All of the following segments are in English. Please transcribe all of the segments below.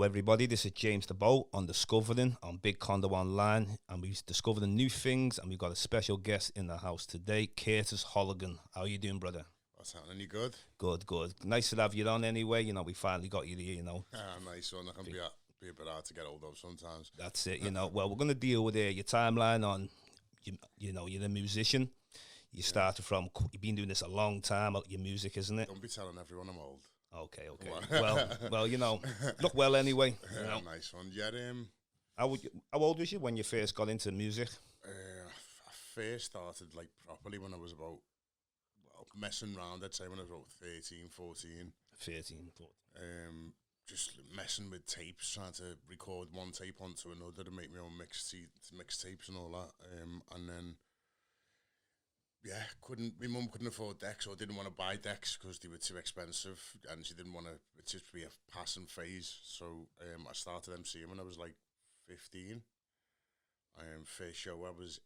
everybody. This is James Diboe on Discovering on Big Condo Online, and we've discovered new things, and we've got a special guest in the house today, Curtis Holligan. How are you doing, brother? What's happening? You good? Good, good. Nice to have you on anyway. You know, we finally got you here, you know. Nice one. I can be a bit hard to get hold of sometimes. That's it, you know. Well, we're going to deal with your timeline on, you know, you're a musician. You started from, you've been doing this a long time, your music, isn't it? Don't be telling everyone I'm old. Okay. Well, you know, look well anyway. You know. Nice one. Yeah, How old was you when you first got into music? I first started like properly when I was about, messing around, I'd say when I was about 13, 14. 13, 14. Just messing with tapes, trying to record one tape onto another to make my own mixtapes and all that. And then, my mum couldn't afford decks, or didn't want to buy decks because they were too expensive, and she didn't want it to be a passing phase. So I started MCing when I was like 15. First show I was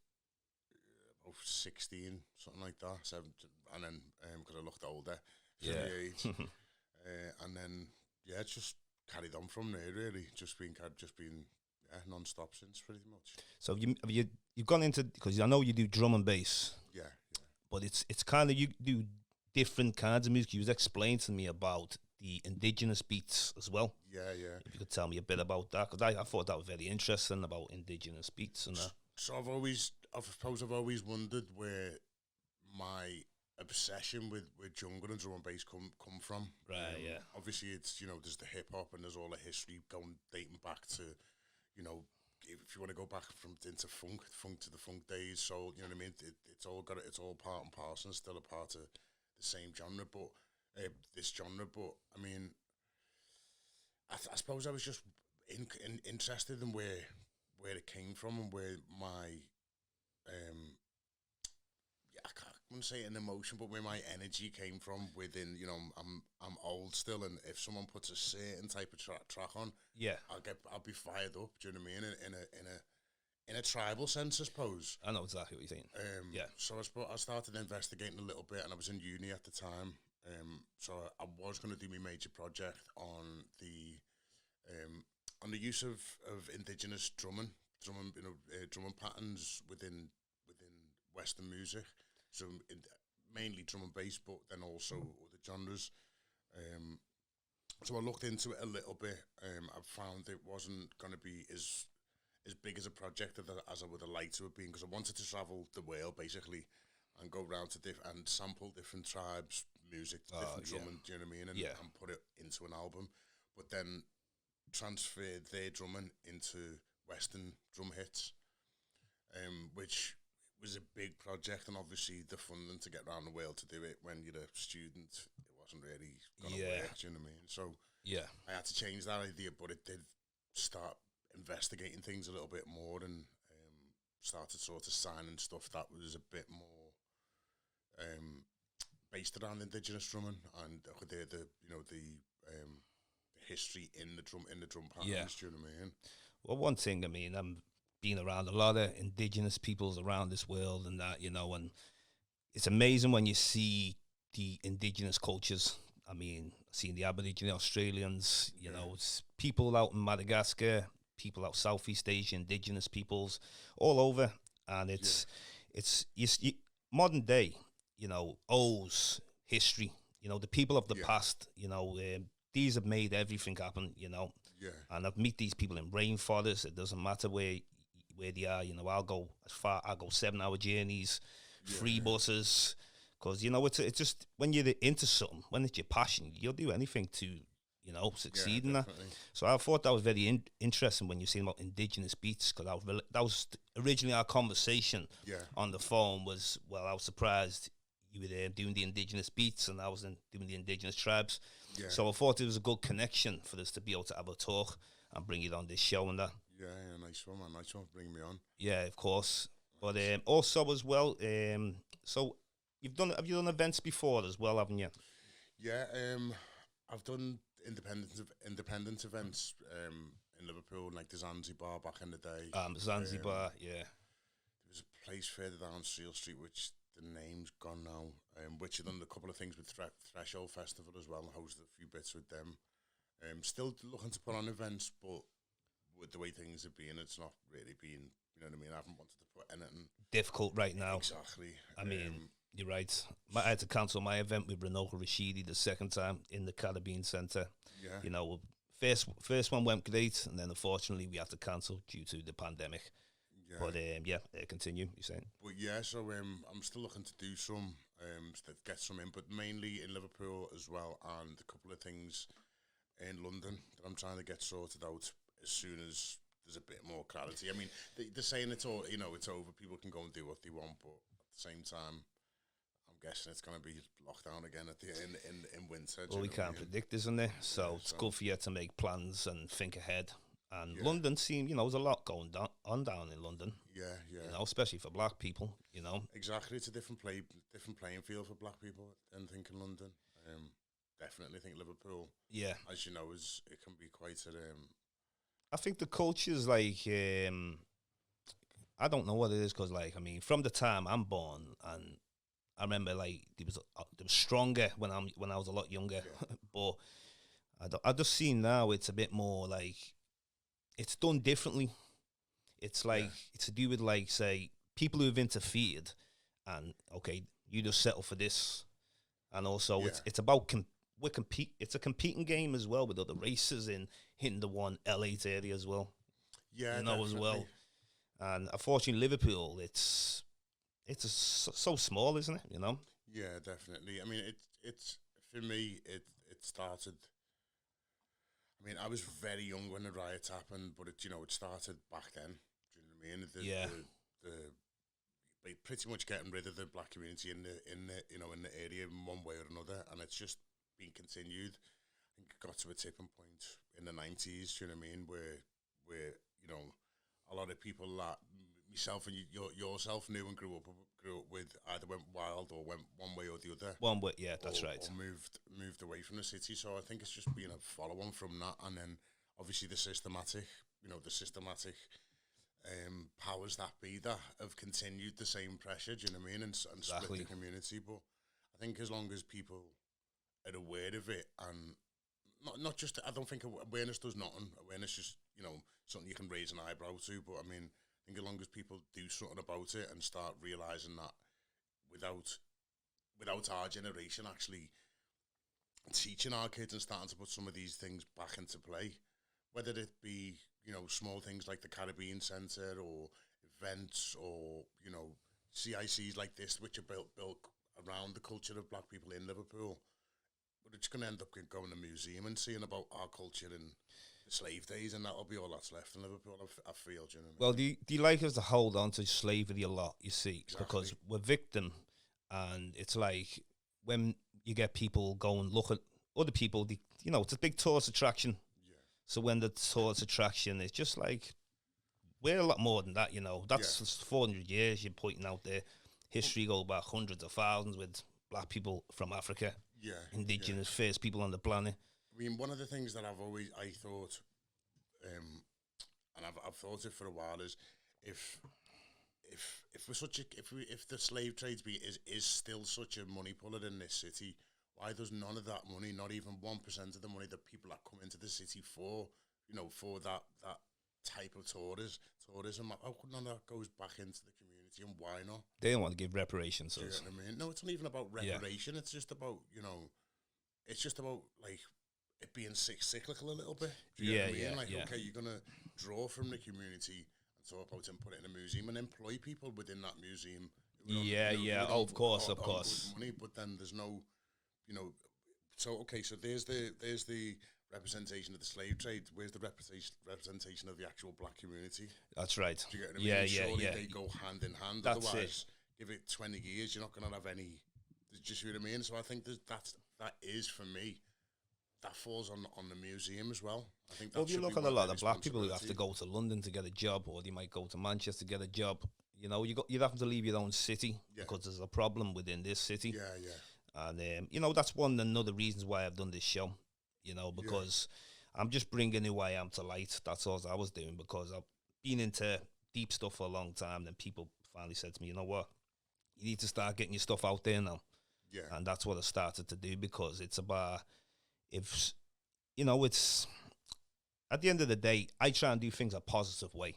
about 16, something like that. 17, and then because I looked older for the age, and then it's just carried on from there. Really, just been non-stop since, pretty much. So you've gone into, because I know you do drum and bass. Yeah. But it's kind of, you do different kinds of music. You was explaining to me about the indigenous beats as well. Yeah. If you could tell me a bit about that, because I thought that was very interesting about indigenous beats and that. So I suppose I've always wondered where my obsession with jungle and drum and bass come from. Right, yeah. Obviously, it's, there's the hip hop and there's all the history dating back to, if you want to go back into funk to the funk days, soul, you know what I mean? It's all part and parcel and still a part of the same genre, but this genre. But I mean, I suppose I was just interested in where it came from and where my I wouldn't say an emotion, but where my energy came from within. I'm old still, and if someone puts a certain type of track on, I'll be fired up. Do you know what I mean? In a tribal sense, I suppose. I know exactly what you're saying. So I started investigating a little bit, and I was in uni at the time. So I was going to do my major project on the use of indigenous drumming patterns within Western music. So mainly drum and bass, but then also other genres. So I looked into it a little bit. I found it wasn't going to be as big as a project as I would have liked to have been, because I wanted to travel the world basically and go around to and sample different tribes' music, different drumming, do you know what I mean? And put it into an album, but then transferred their drumming into Western drum hits, which was a big project, and obviously the funding to get around the world to do it when you're a student, it wasn't really going to work, do you know what I mean? So I had to change that idea, but it did start investigating things a little bit more, and started sort of signing stuff that was a bit more based around indigenous drumming and the history in the drum patterns, do you know what I mean? Well, one thing, I mean, I'm being around a lot of indigenous peoples around this world and that, and it's amazing when you see the indigenous cultures. I mean, seeing the Aboriginal Australians, it's people out in Madagascar, people out Southeast Asia, indigenous peoples all over, and it's modern day, owes history. The people of the past, these have made everything happen, and I've met these people in rainforests. It doesn't matter where they are, I'll go 7-hour journeys, free buses, because it's just, when you're into something, when it's your passion, you'll do anything to succeed in that. So I thought that was very interesting when you're saying about indigenous beats, because that was originally our conversation on the phone. Was, well, I was surprised you were there doing the indigenous beats and I was doing the indigenous tribes. So I thought it was a good connection for us to be able to have a talk and bring it on this show and that. Yeah, nice one, man. Nice one for bringing me on. Yeah, of course. But also as well, so have you done events before as well, haven't you? Yeah, I've done independent events in Liverpool, like the Zanzibar back in the day. Zanzibar, yeah. There was a place further down Seal Street, which the name's gone now, which had done a couple of things with Threshold Festival as well, and hosted a few bits with them. Still looking to put on events, but with the way things have been, it's not really been, you know what I mean? I haven't wanted to put anything. Difficult right now. Exactly. I mean, you're right. I had to cancel my event with Renault Rashidi the second time in the Caribbean Centre. Yeah. You know, first one went great, and then unfortunately we had to cancel due to the pandemic. Yeah. But continue. You're saying? But yeah, so I'm still looking to do some, to get some in, but mainly in Liverpool as well, and a couple of things in London that I'm trying to get sorted out as soon as there's a bit more clarity. I mean, they're saying it's all, you know, it's over. People can go and do what they want, but at the same time, I'm guessing it's going to be locked down again at the in winter. Well, we can't predict, isn't it? So it's good for you to make plans and think ahead. And London seemed, you know, there's a lot going on down in London. Yeah, yeah. You know, especially for black people, you know. Exactly, it's a different playing field for black people. I think in London. Definitely think Liverpool. Yeah, as you know, it can be quite I think the culture's like I don't know what it is, because like, I mean, from the time I'm born, and I remember like there was stronger when I was a lot younger, but I just see now it's a bit more like it's done differently. It's like it's to do with, like, say, people who've interfered, and okay, you just settle for this, and also it's about it's a competing game as well with other races in the one L8 area as well. Yeah, you know, definitely. As well. And unfortunately, Liverpool, it's so small, isn't it? You know. Yeah, definitely. I mean, it's for me. It started. I mean, I was very young when the riots happened, but it started back then. Do you know what I mean? They pretty much getting rid of the black community in the area in one way or another, and it's just been continued. I think it got to a tipping point in the 90s. Do you know what I mean? Where a lot of people that myself and yourself knew and grew up with either went wild or went one way or the other. One way, yeah, that's right. Or moved away from the city. So I think it's just been a follow-on from that, and then obviously the systematic powers that be that have continued the same pressure. Do you know what I mean? And split the community. But I think as long as people are aware of it, and not just, I don't think awareness does nothing. Awareness just something you can raise an eyebrow to. But I mean, I think as long as people do something about it and start realising that without our generation actually teaching our kids and starting to put some of these things back into play, whether it be small things like the Caribbean Centre or events or CICs like this, which are built around the culture of black people in Liverpool, but it's going to end up going to a museum and seeing about our culture in the slave days, and that'll be all that's left in Liverpool, I feel. Do you know what I mean? Well, do you like us to hold on to slavery a lot, you see? Exactly. Because we're victim, and it's like when you get people going, look at other people, it's a big tourist attraction. Yeah. So when the tourist attraction is just like, we're a lot more than that, That's 400 years you're pointing out there. History go back hundreds of thousands with black people from Africa. Yeah, indigenous first people on the planet. I mean, one of the things that I thought, and I've thought it for a while, is if the slave trade is still such a money puller in this city, why does none of that money, not even 1% of the money that people that come into the city for that type of tourism, how come none of that goes back into the community, and why not? They don't want to give reparations. Do you know what I mean? No, it's not even about reparation. Yeah. It's just about like it being cyclical a little bit. Do you know what I mean? Like, okay, you're gonna draw from the community and talk about it and put it in a museum and employ people within that museum. Of course. Money, but then there's no, So okay, so there's the representation of the slave trade. Where's the representation of the actual black community? That's right. Do you get what I mean? Surely they go hand in hand. That's otherwise, give it 20 years, you're not going to have any. Do you see what I mean? So I think that is, for me, that falls on the museum as well. I think. Well, if you look at a lot of black people who have to go to London to get a job, or they might go to Manchester to get a job. You'd have to leave your own city because there's a problem within this city. And that's another reasons why I've done this show. Because I'm just bringing who I am to light. That's all I was doing, because I've been into deep stuff for a long time. Then people finally said to me, you know what, you need to start getting your stuff out there now. Yeah. And that's what I started to do, because it's about, if you know, it's at the end of the day, I try and do things a positive way.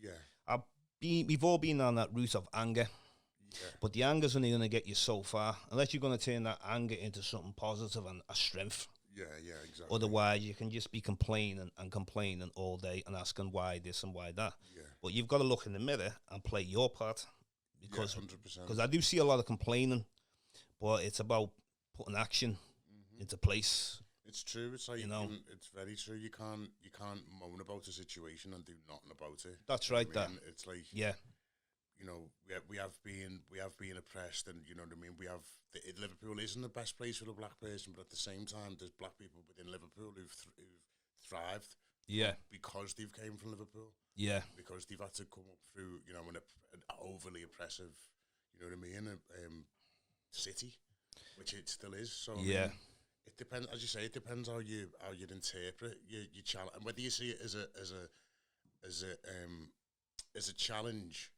Yeah. We've all been on that route of anger, Yeah. but the anger's only going to get you so far unless you're going to turn that anger into something positive and a strength. Yeah, exactly. Otherwise, you can just be complaining and complaining all day and asking why this and why that. Yeah. But you've got to look in the mirror and play your part, because 100%. I do see a lot of complaining, but it's about putting action into place. It's true. It's like, You know. it's very true. You can't moan about a situation and do nothing about it. That's You know right. what I That mean? It's like, yeah, you know, we have been oppressed, and you know what I mean. Liverpool isn't the best place for a black person, but at the same time, there's black people within Liverpool who've thrived. yeah, Because they've came from Liverpool, yeah. because they've had to come up through, you know, an overly oppressive, you know what I mean, city, which it still is. So I Yeah. mean, it depends, as you say. It depends how you interpret your challenge, and whether you see it as a challenge.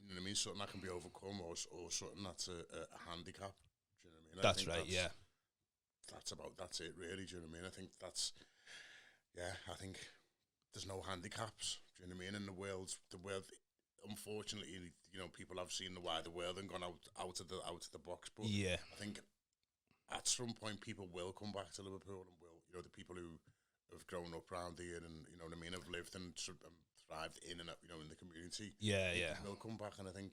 You know what I mean? Something that can be overcome, or something that's a handicap. Do you know what I mean? That's right. Yeah, That's it, really. Do you know what I mean? I think I think there's no handicaps. Do you know what I mean? And the world, unfortunately, you know, people have seen the wider world and gone out of the box. But yeah, I think at some point people will come back to Liverpool, and will, you know, the people who have grown up around here, and you know what I mean, have lived and thrived in and, you know, in the community. yeah, yeah. They'll come back, and I think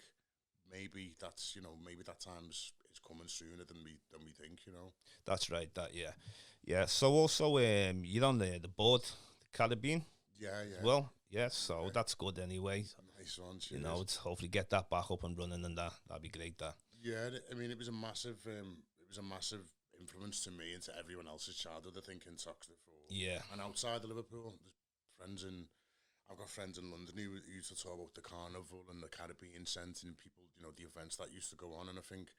maybe that's, you know, maybe that time's is coming sooner than we think. You know. That's right. That yeah. So also, you're on the board, the Caribbean. Yeah. Well, yeah. So that's good anyway. Nice one. You know, it's hopefully get that back up and running, and that'd be great. That. Yeah, I mean, it was a massive influence to me and to everyone else's childhood, I think, in Toxteth. Yeah. And outside of Liverpool, I've got friends in London who used to talk about the carnival and the Caribbean scent and people, you know, the events that used to go on. And I think,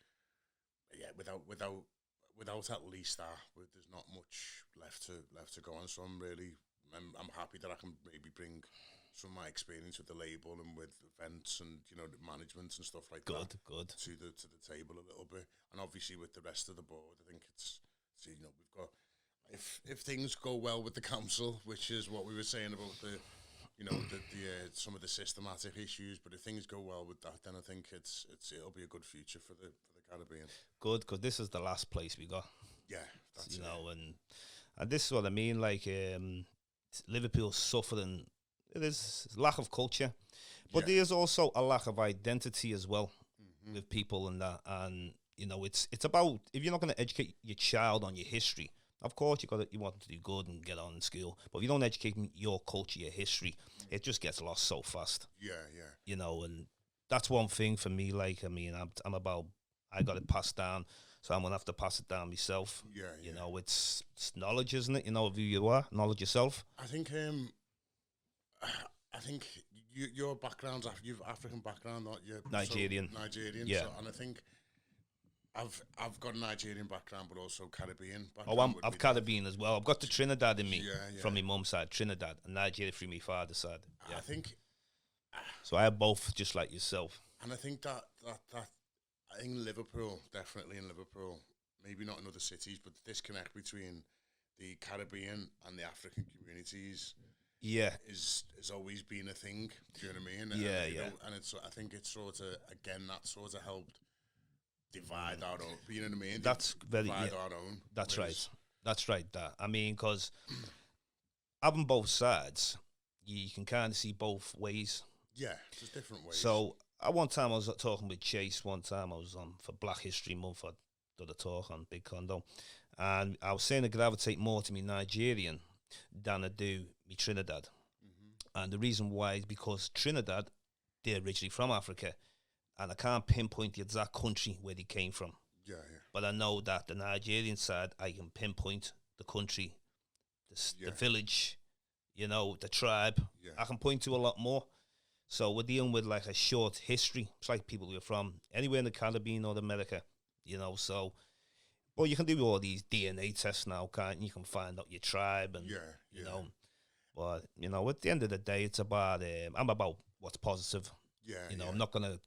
yeah, without at least that, there's not much left to go on. So I'm happy that I can maybe bring some of my experience with the label and with events and, you know, the management and stuff like that. Good. To the table a little bit, and obviously with the rest of the board, I think it's you know, we've got, if things go well with the council, which is what we were saying about the, you know, the some of the systematic issues, but if things go well with that, then I think it'll be a good future for the Caribbean. Good, because this is the last place we got. Yeah, that's you it. know, and this is what I mean. Like Liverpool's suffering. There's lack of culture, but there's also a lack of identity as well with people and that. And you know, it's about, if you're not going to educate your child on your history, of course you want them to do good and get on in school. But if you don't educate them your culture, your history, it just gets lost so fast. Yeah. You know, and that's one thing for me. Like, I mean, I'm about, I got it passed down, so I'm gonna have to pass it down myself. Yeah. You know, it's knowledge, isn't it? You know of who you are, knowledge yourself. I think your background's you've African background, not you? Nigerian. So Nigerian. Yeah. So, and I think I've got a Nigerian background, but also Caribbean Oh, background. I've Caribbean as well. I've got the Trinidad in me Yeah. from my mum's side, Trinidad, and Nigeria from my father's side. Yeah. I think, So I have both, just like yourself. and I think that in Liverpool, definitely in Liverpool, maybe not in other cities, but the disconnect between the Caribbean and the African communities Yeah. is always been a thing. Do you know what I mean? Yeah, and, you yeah. know, and I think it's sort of, again, that sort of helped divide our own. You know what I mean? That's very, divide yeah. our own. That's whereas- right. That's right. That, I mean, because having both sides, you can kind of see both ways. Yeah, there's different ways. So at one time I was talking with Chase. One time I was on for Black History Month. I did a talk on Big Condo, and I was saying I gravitate more to me Nigerian than I do me Trinidad. And the reason why is because Trinidad, they're originally from Africa, and I can't pinpoint the exact country where they came from. Yeah. But I know that the Nigerian side, I can pinpoint the country, the village, you know, the tribe. Yeah. I can point to a lot more. So we're dealing with like a short history. It's like people who are from anywhere in the Caribbean or America, you know. So, well, you can do all these DNA tests now, can't you? You can find out your tribe and, you know. But, you know, at the end of the day, it's about, I'm about what's positive. Yeah. You know, I'm not going to,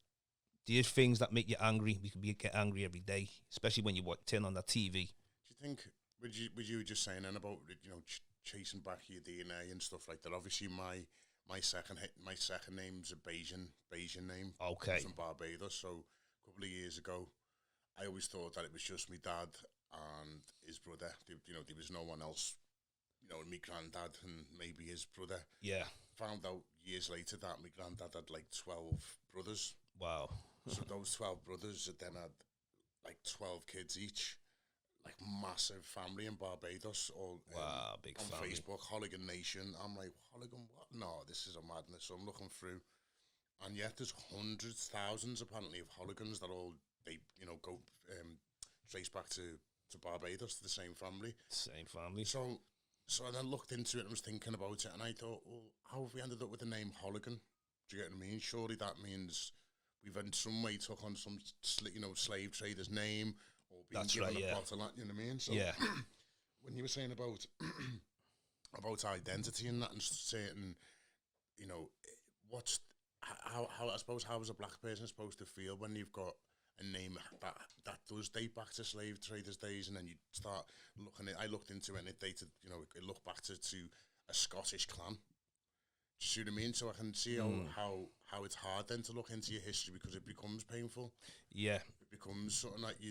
there's things that make you angry. We can get angry every day, especially when you turn on the TV. Do you think Would you just saying then about chasing back your DNA and stuff like that? Obviously, my second name's a Bayesian name. Okay. From Barbados. So a couple of years ago, I always thought that it was just my dad and his brother. There was no one else. My granddad and maybe his brother. Yeah. Found out years later that my granddad had like 12 brothers. Wow. So those 12 brothers then had like 12 kids each. Like massive family in Barbados, all wow, big on family. Facebook, Holligan Nation. I'm like, Holligan, what? No, this is a madness. So I'm looking through, and yet there's hundreds, thousands apparently of Holligans that all go trace back to Barbados, to the same family. Same family. So I then looked into it and was thinking about it, and I thought, well, how have we ended up with the name Holligan? Do you get what I mean? Surely that means we've in some way took on some slave trader's name. Or being That's given right, a yeah. pot of that, you know what I mean? So Yeah. when you were saying about identity and that, and saying, how I suppose how is a black person supposed to feel when you've got a name that does date back to slave traders' days, and then you start looking at. I looked into it, and it dated, it looked back to a Scottish clan. Do you see what I mean? So I can see how it's hard then to look into your history, because it becomes painful. Yeah. It becomes something like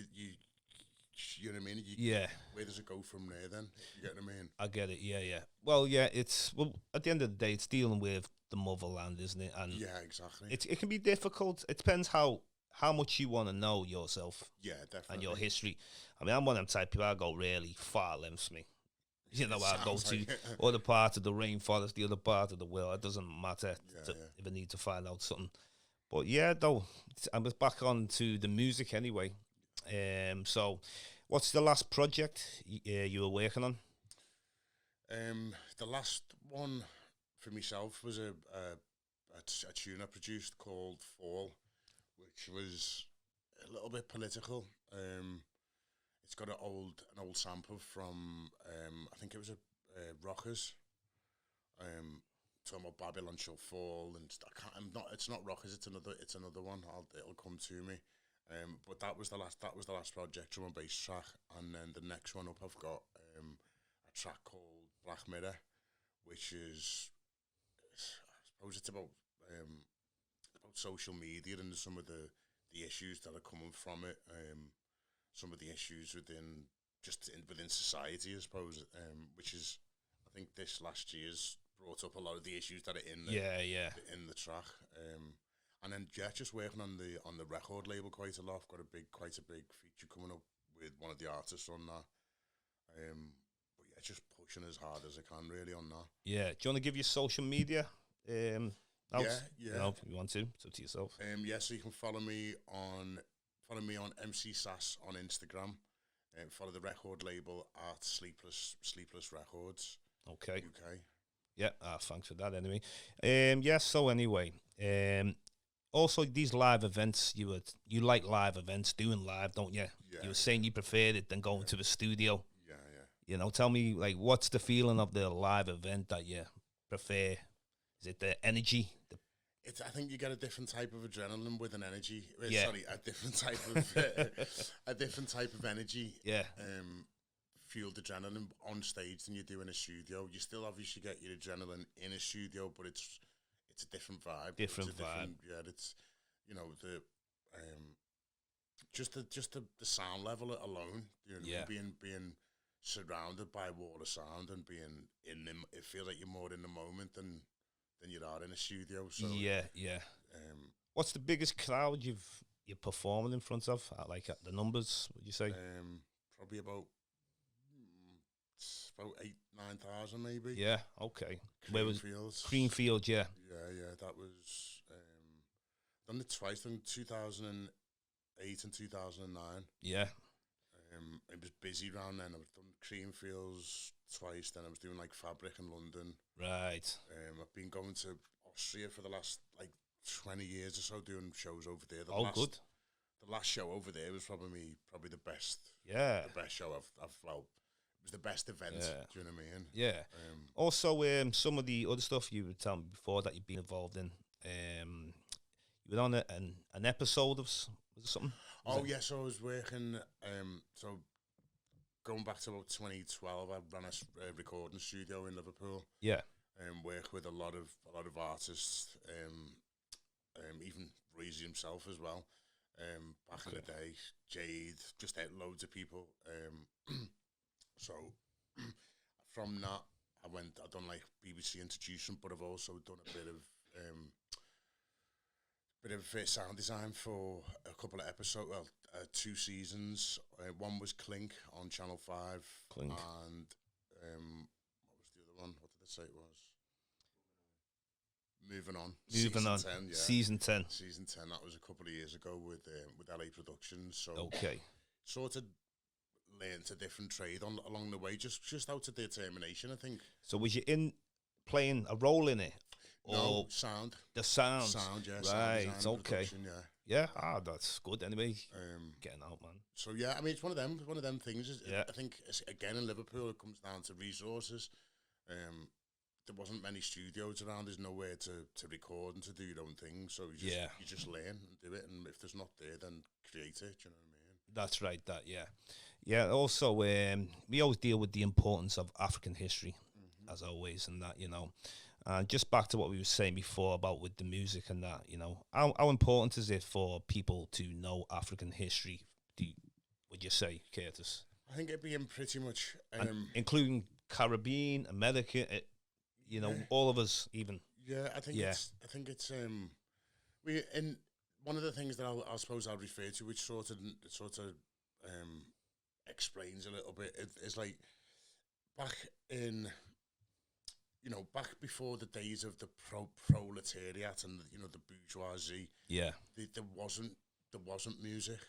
you know what I mean? Yeah. Where does it go from there then? You get what I mean? I get it. Yeah, yeah. Well, yeah. At the end of the day, it's dealing with the motherland, isn't it? And yeah, exactly. it can be difficult. It depends how much you want to know yourself. Yeah, definitely. And your history. I mean, I'm one of them type of people. I go really far lengths me. I go to other parts of the rainforest, the other part of the world. It doesn't matter if I need to find out something. But yeah, though, I was back on to the music anyway. So, what's the last project you were working on? The last one for myself was a tune I produced called Fall, which was a little bit political. It's got an old sample from I think it was Rockers. Talking about Babylon Shall Fall, and it's not Rockers. It's another one. It'll come to me. But that was the last project, drum and bass track, and then the next one up I've got a track called Black Mirror, which is, I suppose it's about social media and some of the issues that are coming from it, some of the issues within society, I suppose, which is, I think this last year's brought up a lot of the issues that are in the track. And then just working on the record label quite a lot. I've got quite a big feature coming up with one of the artists on that. But yeah, just pushing as hard as I can really on that. Yeah. Do you want to give your social media? Yeah. If you want to, it's up to yourself. So you can follow me on MC SAS on Instagram. Follow the record label at Sleepless Records. Okay. UK. Yeah. Thanks for that. Anyway. So anyway. Also, these live events, you like live events, doing live, don't you? Yeah. You were saying you preferred it than going to the studio. Yeah. Tell me, like, what's the feeling of the live event that you prefer? Is it the energy? I think you get a different type of adrenaline with an energy. Yeah. Sorry, a different type of energy. Yeah. Fueled adrenaline on stage than you do in a studio. You still obviously get your adrenaline in a studio, but it's a different vibe. Yeah, it's the sound level alone. Being surrounded by a wall of sound and being in them, it feels like you're more in the moment than you are in a studio. So yeah. What's the biggest crowd you're performing in front of? Like the numbers, would you say? Probably about 8,000-9,000 maybe. Yeah. Okay. Creamfields. Yeah. Yeah. That was done it twice in 2008 and 2009. Yeah. It was busy around then. I've done Creamfields twice. Then I was doing like Fabric in London. Right. I've been going to Austria for the last 20 years or so, doing shows over there. Good. The last show over there was probably the best. Yeah. The best show I've it was the best event. Yeah. Do you know what I mean? Yeah. Also, some of the other stuff you were telling me before that you've been involved in. You were on an episode of was it something? Yeah. So I was working. So going back to about 2012, I ran a recording studio in Liverpool. Yeah. And work with a lot of artists, even Breezy himself as well. Back in the day, Jade, just loads of people. So from that, I done like BBC introduction, but I've also done a bit of sound design for a couple of episodes. Well, 2 seasons. One was Clink on Channel 5. Clink. And what was the other one? What did I say it was? Moving on. Moving on. 10, yeah. Season 10. Season 10. That was a couple of years ago with LA Productions. So Okay. sort of learned a different trade along the way, just out of determination, I think. So was you playing a role in it? No, sound. The sound. Sound, yeah. Right, sound okay. Yeah. Yeah, that's good anyway. Getting out, man. So, yeah, I mean, it's one of them things. Yeah. I think, again, in Liverpool, it comes down to resources. There wasn't many studios around. There's nowhere to record and to do your own thing. So you just learn and do it. And if there's not there, then create it. Do you know what I mean? That's right. Yeah. Also, we always deal with the importance of African history, as always, and that, you know. And just back to what we were saying before about with the music and that, you know, how important is it for people to know African history? Would you say, Curtis? I think it'd be in pretty much, including Caribbean, America. You know, all of us, even. Yeah, I think it's we in one of the things that I suppose I'll refer to, which sort of explains a little bit, is like back in, you know, back before the days of the proletariat and the bourgeoisie. Yeah, there wasn't music.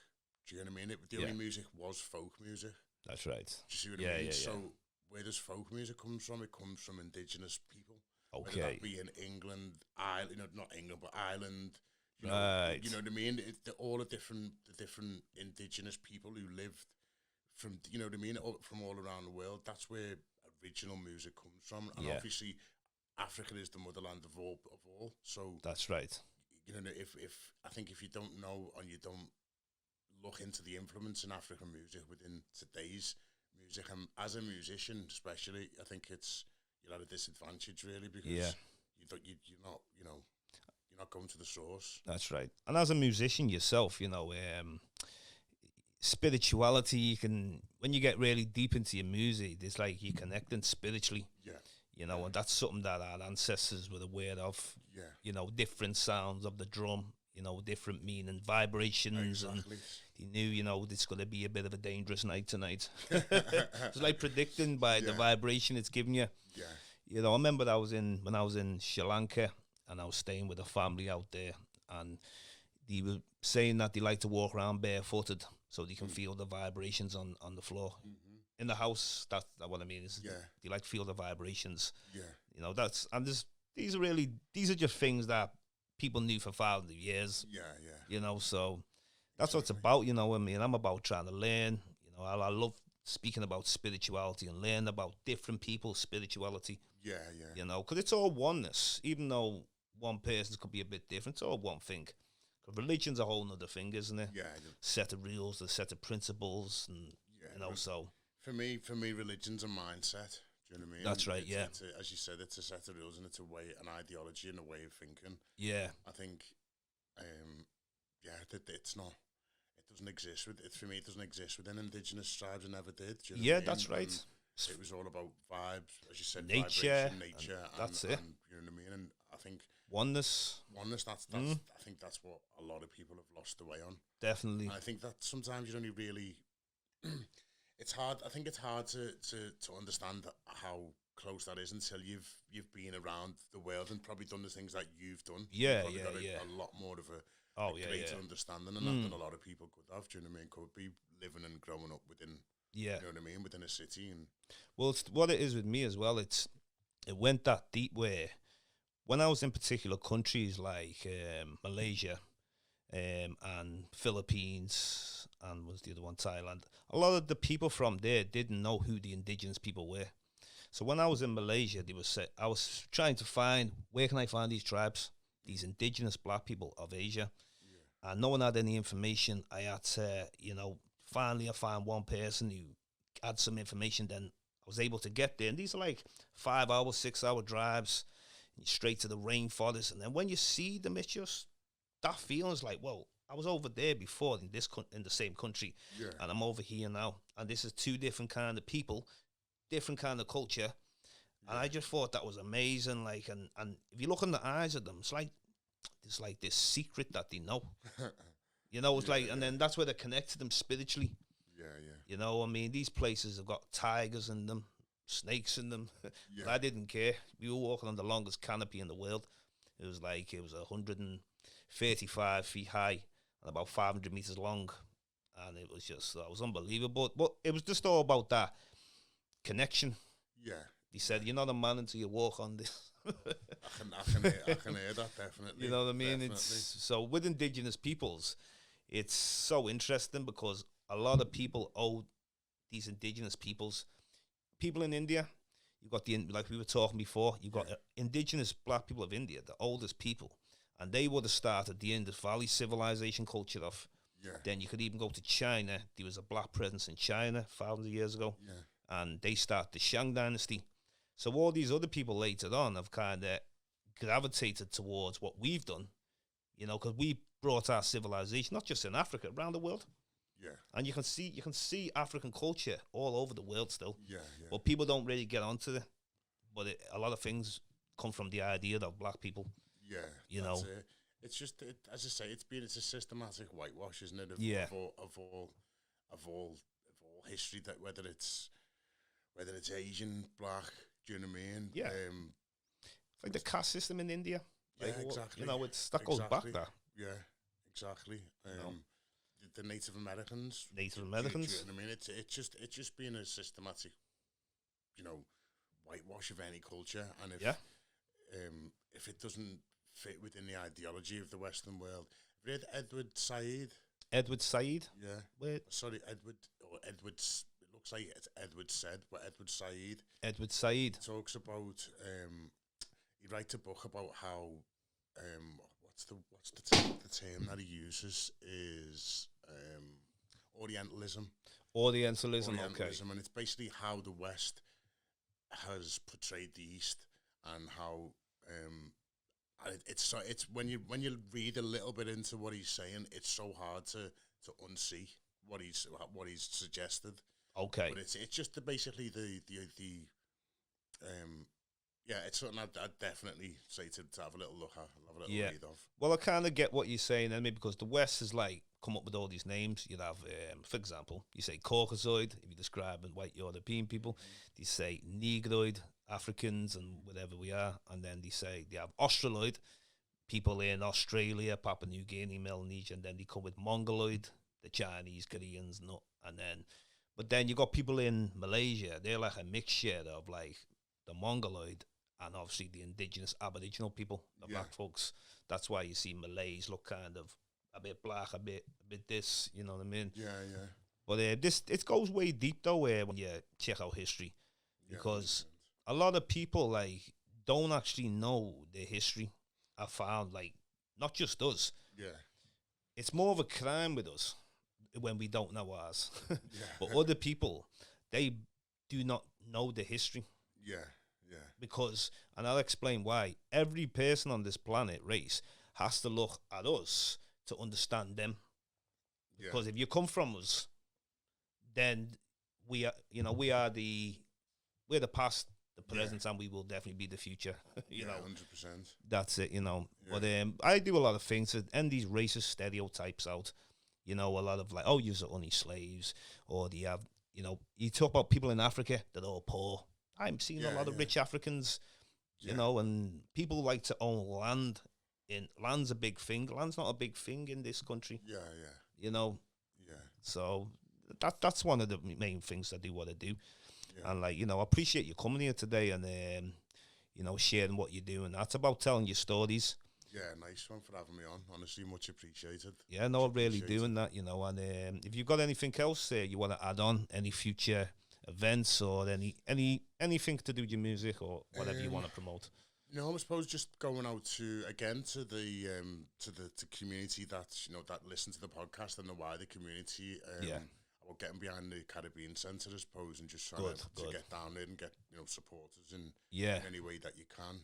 Do you know what I mean? The only music was folk music. That's right. Do you see what I mean? Yeah. So where does folk music comes from? It comes from indigenous people. Okay. Whether that be in England, Ireland, not England, but Ireland. Right. You know what I mean? All the different indigenous people who lived from, you know what I mean, from all around the world. That's where original music comes from. And obviously, Africa is the motherland of all. So that's right. You know, if you don't know and you don't look into the influence in African music within today's music, and as a musician especially, I think you're at a disadvantage really, because you're not going to the source. That's right. And as a musician yourself, you know, spirituality, you can, when you get really deep into your music, it's like you're connecting spiritually. Yeah. You know, and that's something that our ancestors were aware of. Yeah. You know, different sounds of the drum, you know, different meaning, vibrations. Exactly. And he knew, you know, it's going to be a bit of a dangerous night tonight. It's like predicting by the vibration it's giving you. Yeah. You know, I remember when I was in Sri Lanka and I was staying with a family out there, and they were saying that they like to walk around barefooted so they can feel the vibrations on the floor. In the house, that's what I mean. They like to feel the vibrations. Yeah. You know, these are just things that people knew for thousands of years. Yeah. You know, so that's what it's about, you know. I mean, I'm about trying to learn. You know, I love speaking about spirituality and learn about different people's spirituality. Yeah. You know, because it's all oneness. Even though one person could be a bit different, it's all one thing. Because religion's a whole nother thing, isn't it? Yeah. Set of rules, a set of principles, and you know, so. For me, religion's a mindset. Do you know what I mean? That's right. As you said, it's a set of rules and it's an ideology and a way of thinking. Yeah. I think, it's not. It doesn't exist for me. It doesn't exist within indigenous tribes. It never did. Do you know what I mean? That's right. And it was all about vibes, as you said, nature. That's it. And, you know what I mean? And I think oneness. That's I think that's what a lot of people have lost the way on. Definitely. And I think that sometimes you don't really. It's hard. I think it's hard to understand how close that is until you've been around the world and probably done the things that you've done. Yeah. A lot more of a greater understanding than that than a lot of people could have. Do you know what I mean? Could be living and growing up within. Yeah. You know what I mean? Within a city. And well, it's what it is with me as well. It went that deep where when I was in particular countries like Malaysia and Philippines, and was the other one, Thailand, a lot of the people from there didn't know who the indigenous people were. So when I was in Malaysia, I was trying to find, where can I find these tribes, these indigenous black people of Asia? And no one had any information. I had to, finally I found one person who add some information. Then I was able to get there. And these are like 5-hour, 6-hour drives straight to the rainforest. And then when you see them, it's just that feeling is like, well, I was over there before in in the same country, and I'm over here now. And this is two different kind of people, different kind of culture. And I just thought that was amazing. Like, and if you look in the eyes of them, it's like there's like this secret that they know. You know, it's like, and then that's where they connect to them spiritually. Yeah, yeah. You know, I mean, these places have got tigers in them, snakes in them. But I didn't care. We were walking on the longest canopy in the world. It was 135 feet high and about 500 meters long. And it was just, that was unbelievable. But it was just all about that connection. Yeah. He said, you're not a man until you walk on this. I can hear that, definitely. You know what I mean? Definitely. So with indigenous peoples, it's so interesting because a lot of people owe these indigenous peoples. People in India, you've got like we were talking before, you've got indigenous black people of India, the oldest people, and they would have started the Indus Valley civilization culture off. Yeah. Then you could even go to China. There was a black presence in China thousands of years ago, and they started the Shang dynasty. So all these other people later on have kind of gravitated towards what we've done, you know, because we brought our civilization not just in Africa, around the world. Yeah. And you can see African culture all over the world still. Yeah, yeah. But people don't really get onto it. But a lot of things come from the idea of black people. Yeah. You know. It's just, as I say, it's a systematic whitewash, isn't it? Of all history, that whether it's Asian, black, do you know what I mean? Yeah. It's like the caste system in India. Yeah, like, exactly. You know, that goes back there. Yeah, exactly. The Native Americans. Native Do you Americans. know what I mean? It's just been a systematic, you know, whitewash of any culture, and if it doesn't fit within the ideology of the Western world, have you read Edward Said? Edward Said. Yeah. Wait. Sorry, Edward's. It looks like it's Edward said, but Edward Said. Edward Said Talks about. He writes a book about how. What's the term that he uses is Orientalism. Orientalism, okay. And it's basically how the West has portrayed the East, and how it's when you read a little bit into what he's saying, it's so hard to unsee what he's suggested. Okay, but it's just basically the it's something I'd definitely say to have a little look at, have a little read of. Well, I kind of get what you're saying, I mean, because the West has like come up with all these names. You'd have, for example, you say Caucasoid if you're describing white European people. They say Negroid, Africans, and whatever we are, and then they have Australoid, people in Australia, Papua New Guinea, Melanesia, and then they come with Mongoloid, the Chinese, Koreans, but then you got people in Malaysia. They're like a mixture of like the Mongoloid and obviously the indigenous Aboriginal people, the black folks. That's why you see Malays look kind of a bit black, a bit this, you know what I mean? Yeah, yeah. But it goes way deep though, when you check out history, because a lot of people like don't actually know their history. I found, like, not just us. Yeah. It's more of a crime with us when we don't know ours. But other people, they do not know the history. Yeah. Yeah. Because, and I'll explain why, every person on this planet race has to look at us to understand them. Yeah. Because if you come from us, then we're the past, the present, and we will definitely be the future. you know, 100%. That's it, you know. Yeah. But I do a lot of things to end these racist stereotypes out. You know, a lot of like, oh, you're only slaves, or do you have, you know, you talk about people in Africa that are all poor. I'm seeing a lot of rich Africans, you know, and people like to own land. Land's a big thing. Land's not a big thing in this country. Yeah, yeah. You know. Yeah. So that's one of the main things I do what I do. Yeah. And like, you know, I appreciate you coming here today and you know, sharing what you do, and that's about telling your stories. Yeah, nice one for having me on. Honestly, much appreciated. Yeah, no, really doing that, you know. And if you've got anything else you want to add on, any future events or anything to do with your music or whatever you want to promote. No, I suppose just going out to the community that, you know, that listen to the podcast and the wider community. I about getting behind the Caribbean Centre, I suppose, and just trying to get down there and get, you know, supporters in any way that you can.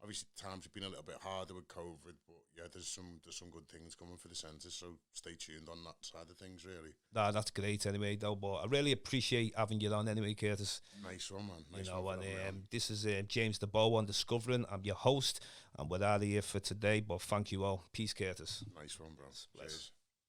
Obviously, times have been a little bit harder with COVID, but yeah, there's some good things coming for the centre, so stay tuned on that side of things, really. Nah, that's great anyway, though, but I really appreciate having you on anyway, Curtis. Nice one, man. Nice, you know, one. And this is James Diboe on Discovering. I'm your host, and we're out of here for today, but thank you all. Peace, Curtis. Nice one, bro. Cheers.